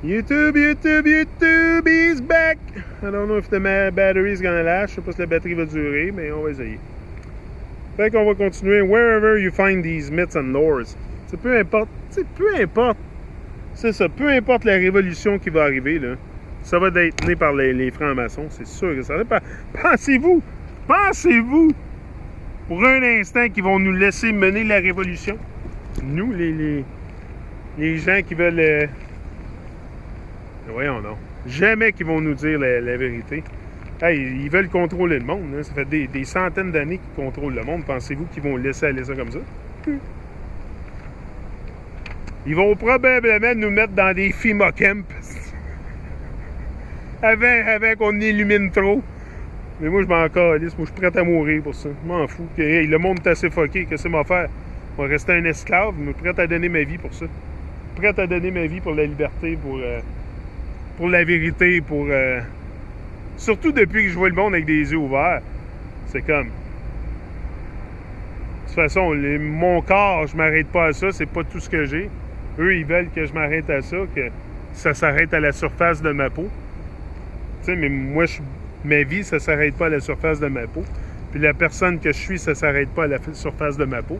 YouTube is back! I don't know if the battery is gonna last. Je sais pas si la batterie va durer, mais on va essayer. Fait qu'on va continuer. Wherever you find these myths and lores. C'est peu importe. Peu importe. C'est ça. Peu importe la révolution qui va arriver, là. Ça va être né par les francs-maçons. C'est sûr que ça va. Pensez-vous pour un instant qu'ils vont nous laisser mener la révolution? Nous, les gens qui veulent... Voyons donc. Jamais qu'ils vont nous dire la vérité. Hey, ils veulent contrôler le monde. Hein. Ça fait des centaines d'années qu'ils contrôlent le monde. Pensez-vous qu'ils vont laisser aller ça comme ça? Ils vont probablement nous mettre dans des FEMA camps. avant qu'on illumine trop. Mais moi, je m'en calisse. Moi, je suis prêt à mourir pour ça. Je m'en fous. Hey, le monde est assez fucké. Qu'est-ce que c'est m'en faire? Je vais rester un esclave. Mais prêt à donner ma vie pour ça. Prêt à donner ma vie pour la liberté, pour la vérité, pour... Surtout depuis que je vois le monde avec des yeux ouverts. C'est comme... De toute façon, mon corps, je m'arrête pas à ça. C'est pas tout ce que j'ai. Eux, ils veulent que je m'arrête à ça, que ça s'arrête à la surface de ma peau. Tu sais, mais moi, ma vie, ça s'arrête pas à la surface de ma peau. Puis la personne que je suis, ça s'arrête pas à la surface de ma peau.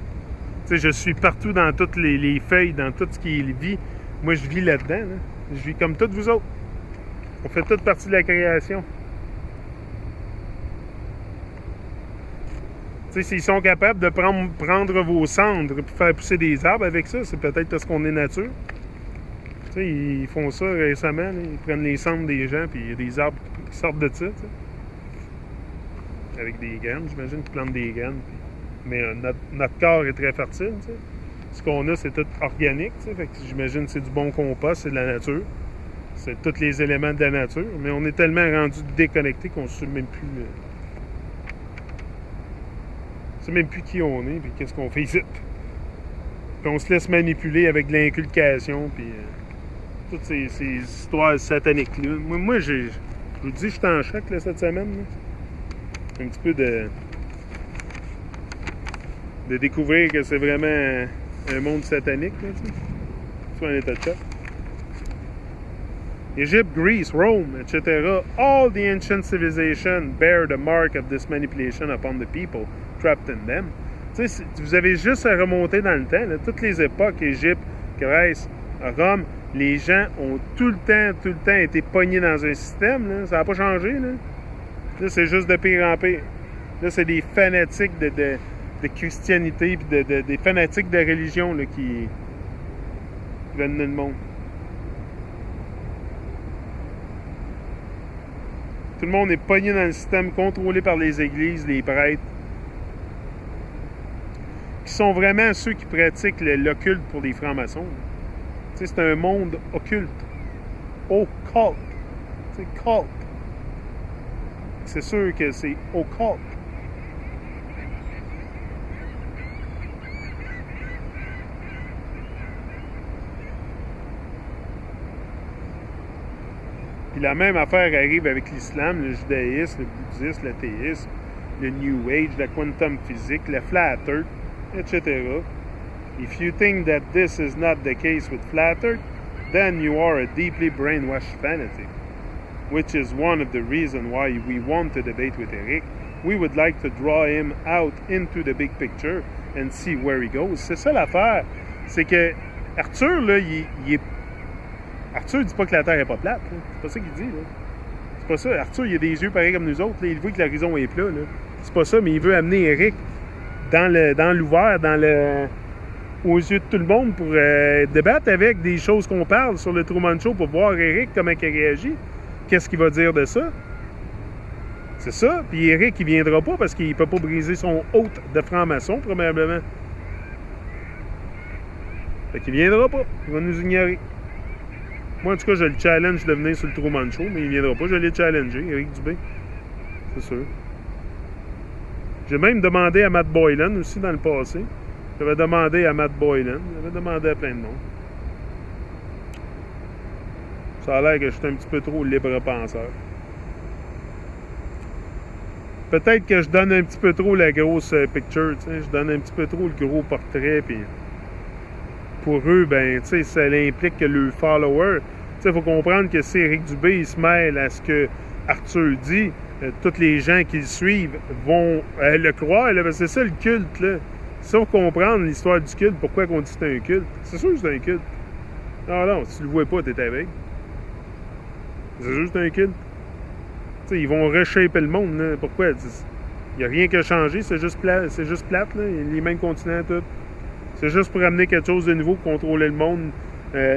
Tu sais, je suis partout dans toutes les feuilles, dans tout ce qui est vie. Moi, je vis là-dedans. Là. Je vis comme toutes vous autres. On fait toute partie de la création. Tu sais, s'ils sont capables de prendre vos cendres et faire pousser des arbres avec ça, c'est peut-être parce qu'on est nature. Tu sais, ils font ça récemment. Là. Ils prennent les cendres des gens puis il y a des arbres qui sortent de ça. Tu sais. Avec des graines, j'imagine qu'ils plantent des graines. Puis... Mais notre corps est très fertile. Tu sais. Ce qu'on a, c'est tout organique. Tu sais. Fait que j'imagine que c'est du bon compost, c'est de la nature. C'est tous les éléments de la nature. Mais on est tellement rendu déconnecté qu'on ne sait même plus... on ne sait même plus qui on est et qu'est-ce qu'on fait ici. Puis on se laisse manipuler avec de l'inculcation puis toutes ces histoires sataniques-là. Moi je vous dis, je suis en choc là, cette semaine. Là. Un petit peu de découvrir que c'est vraiment un monde satanique. Là, tu sais. C'est un état de choc. Egypt, Greece, Rome, etc. All the ancient civilizations bear the mark of this manipulation upon the people trapped in them. Tu sais, vous avez juste à remonter dans le temps. Là, toutes les époques, Égypte, Grèce, Rome, les gens ont tout le temps été pognés dans un système. Là. Ça n'a pas changé. Là, c'est juste de pire en pire. Là, c'est des fanatiques de christianité puis des fanatiques de religion là, qui viennent dans le monde. Tout le monde est pogné dans le système, contrôlé par les églises, les prêtres, qui sont vraiment ceux qui pratiquent l'occulte pour les francs-maçons. Tu sais, c'est un monde occulte. Occult. C'est cult. C'est sûr que c'est occult. Puis la même affaire arrive avec l'islam, le judaïsme, le bouddhisme, l'athéisme, le New Age, la quantum physique, la Flat Earth, etc. If you think that this is not the case with Flat Earth, then you are a deeply brainwashed fanatic, which is one of the reasons why we want to debate with Eric. We would like to draw him out into the big picture and see where he goes. C'est ça l'affaire. C'est que Arthur, là, il est... Arthur dit pas que la Terre est pas plate. Là. C'est pas ça qu'il dit. Là. C'est pas ça. Arthur, il a des yeux pareils comme nous autres. Là. Il veut que l'horizon est plat. Là. C'est pas ça, mais il veut amener Eric dans l'ouvert, aux yeux de tout le monde pour débattre avec des choses qu'on parle sur le Truman Show pour voir Eric comment il réagit. Qu'est-ce qu'il va dire de ça? C'est ça. Puis Eric, il viendra pas parce qu'il peut pas briser son hôte de franc-maçon, probablement. Fait qu'il viendra pas. Il va nous ignorer. Moi, en tout cas, je le challenge de venir sur le Truman Show, mais il viendra pas. Je l'ai challengé, Eric Dubé. C'est sûr. J'ai même demandé à Matt Boylan aussi dans le passé. J'avais demandé à Matt Boylan. J'avais demandé à plein de monde. Ça a l'air que je suis un petit peu trop libre-penseur. Peut-être que je donne un petit peu trop la grosse picture, tu sais. Je donne un petit peu trop le gros portrait, puis... Pour eux, ben, tu sais, ça implique que le follower, Il faut comprendre que si Éric Dubé il se mêle à ce que Arthur dit, tous les gens qui le suivent vont le croire. Là, c'est ça le culte. Là. Si on comprendre l'histoire du culte, pourquoi on dit que c'est un culte? C'est sûr que c'est un culte. Non, si tu le vois pas, t'es aveugle. C'est juste un culte. T'sais, ils vont reshaper le monde. Là. Pourquoi? Il n'y a rien qui a changé, c'est juste plate. Là. Les mêmes continents, tout. C'est juste pour amener quelque chose de nouveau, contrôler le monde.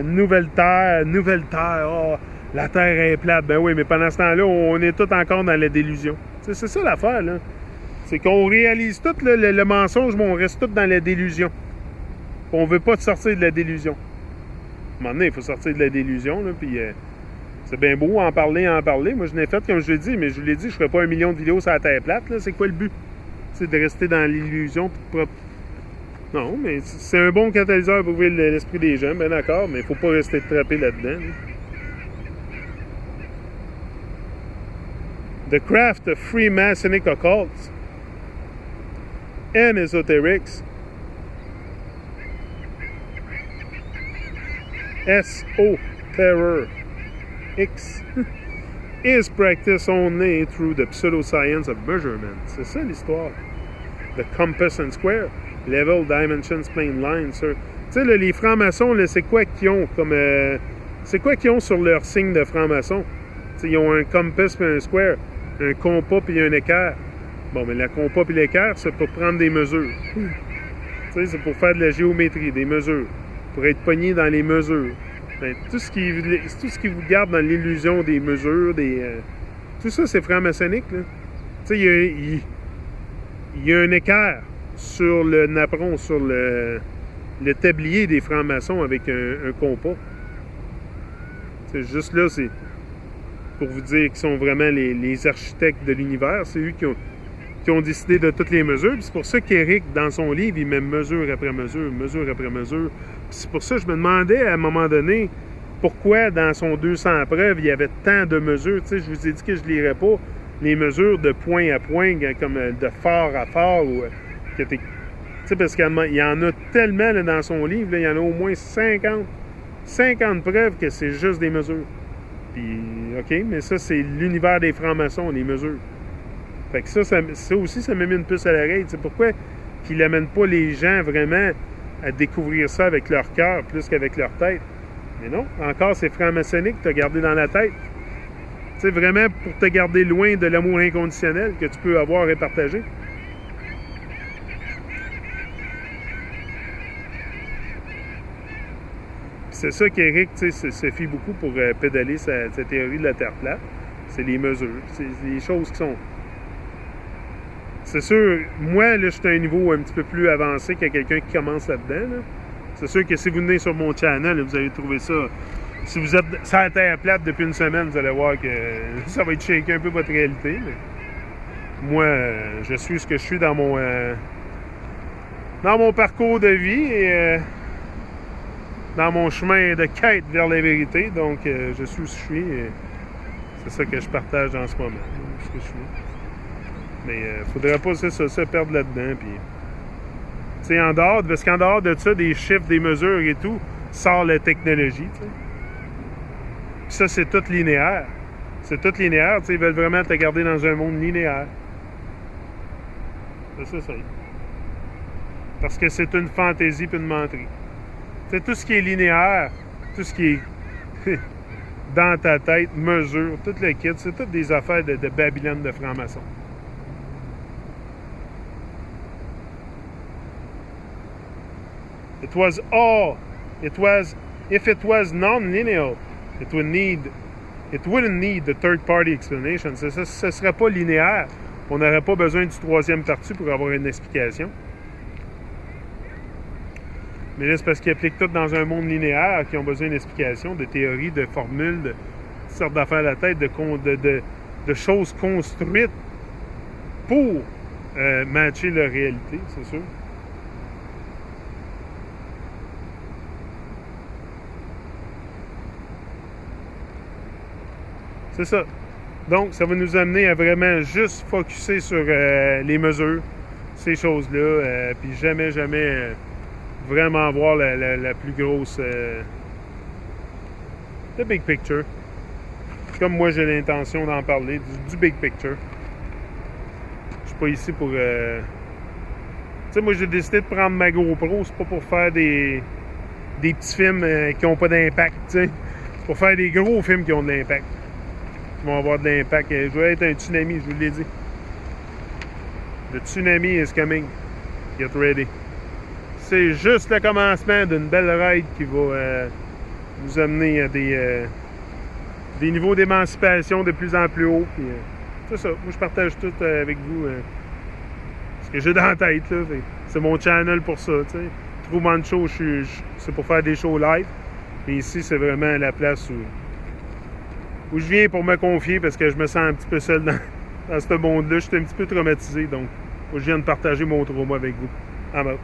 Nouvelle terre. Oh, la terre est plate. Ben oui, mais pendant ce temps-là, on est tous encore dans la délusion. T'sais, c'est ça l'affaire, là. C'est qu'on réalise tout là, le mensonge, mais on reste tous dans la délusion. On veut pas sortir de la délusion. À un moment donné, il faut sortir de la délusion, là, puis c'est bien beau en parler. Moi, je l'ai fait, comme je l'ai dit, mais je vous l'ai dit, je ferai pas 1 million de vidéos sur la terre plate, là. C'est quoi le but? C'est de rester dans l'illusion. Non, mais c'est un bon catalyseur pour ouvrir l'esprit des gens, bien d'accord, mais il faut pas rester trappé là-dedans. Là. The craft of Freemasonic occults and esoterics, Terror X, is practiced only through the pseudoscience of measurement. C'est ça l'histoire. The compass and square, level, dimensions, plane, line. Tu sais, les francs-maçons, c'est quoi qu'ils ont comme. C'est quoi qu'ils ont sur leur signe de franc-maçon? Ils ont un compass puis un square, un compas puis un équerre. Bon, mais le compas puis l'équerre, c'est pour prendre des mesures. C'est pour faire de la géométrie, des mesures. Pour être pogné dans les mesures. Ben, tout ce qui vous garde dans l'illusion des mesures, tout ça, c'est franc-maçonnique. Il y a un équerre sur le napperon, sur le tablier des francs-maçons avec un compas. C'est juste là, c'est pour vous dire qu'ils sont vraiment les architectes de l'univers. C'est eux qui ont décidé de toutes les mesures. Puis c'est pour ça qu'Éric, dans son livre, il met mesure après mesure, mesure après mesure. Puis c'est pour ça que je me demandais à un moment donné pourquoi dans son 200 preuves, il y avait tant de mesures. Tu sais, je vous ai dit que je ne lirais pas les mesures de point à point, comme de phare à phare. Tu sais, parce qu'il y en a tellement là, dans son livre, là, il y en a au moins 50 preuves que c'est juste des mesures. Puis, OK, mais ça, c'est l'univers des francs-maçons, les mesures. Fait que ça aussi, ça m'a mis une puce à l'oreille. Tu sais, pourquoi qu'ils n'amènent pas les gens vraiment à découvrir ça avec leur cœur plus qu'avec leur tête? Mais non, encore, c'est franc-maçonnique que tu as gardé dans la tête. Tu sais, vraiment pour te garder loin de l'amour inconditionnel que tu peux avoir et partager. C'est ça qu'Éric, tu sais, se fie beaucoup pour pédaler sa théorie de la Terre plate. C'est les mesures. C'est les choses qui sont... C'est sûr, moi, là, je suis à un niveau un petit peu plus avancé que quelqu'un qui commence là-dedans. Là. C'est sûr que si vous venez sur mon channel, là, vous allez trouver ça. Si vous êtes sur la terre plate depuis une semaine, vous allez voir que ça va être shaké un peu votre réalité. Mais moi, je suis ce que je suis dans mon parcours de vie et dans mon chemin de quête vers la vérité. Donc, je suis où je suis et c'est ça que je partage en ce moment. Ce que je suis. Mais il ne faudrait pas se perdre là-dedans. Puis, parce qu'en dehors de ça, des chiffres, des mesures et tout, sort la technologie. T'sais. Puis ça, c'est tout linéaire. C'est tout linéaire. Ils veulent vraiment te garder dans un monde linéaire. C'est ça. Parce que c'est une fantaisie puis une menterie. T'sais, tout ce qui est linéaire, tout ce qui est dans ta tête, mesure, tout le kit, c'est toutes des affaires de Babylone de francs-maçons. If it was non-linear, it wouldn't need the third-party explanation. Ce ne serait pas linéaire. On n'aurait pas besoin du troisième parti pour avoir une explication. Mais là, c'est parce qu'ils appliquent tout dans un monde linéaire qui ont besoin d'une explication, de théories, de formules, de toutes sortes d'affaires à la tête, de choses construites pour matcher leur réalité, c'est sûr. C'est ça. Donc, ça va nous amener à vraiment juste focusser sur les mesures, ces choses-là, puis jamais vraiment voir la plus grosse The big picture. Comme moi, j'ai l'intention d'en parler, du big picture. Je suis pas ici pour... Tu sais, moi, j'ai décidé de prendre ma GoPro. C'est pas pour faire des petits films qui n'ont pas d'impact, tu sais. C'est pour faire des gros films qui ont de l'impact. Qui vont avoir de l'impact. Je vais être un tsunami, je vous l'ai dit. Le tsunami is coming. Get ready. C'est juste le commencement d'une belle ride qui va nous amener à des niveaux d'émancipation de plus en plus hauts. Puis, c'est ça. Moi, je partage tout avec vous ce que j'ai dans la tête. Là. C'est mon channel pour ça. T'sais. Truman Show, c'est pour faire des shows live. Mais ici, c'est vraiment la place où je viens pour me confier parce que je me sens un petit peu seul dans ce monde-là. Je suis un petit peu traumatisé. Donc, je viens de partager mon trauma avec vous. En mode.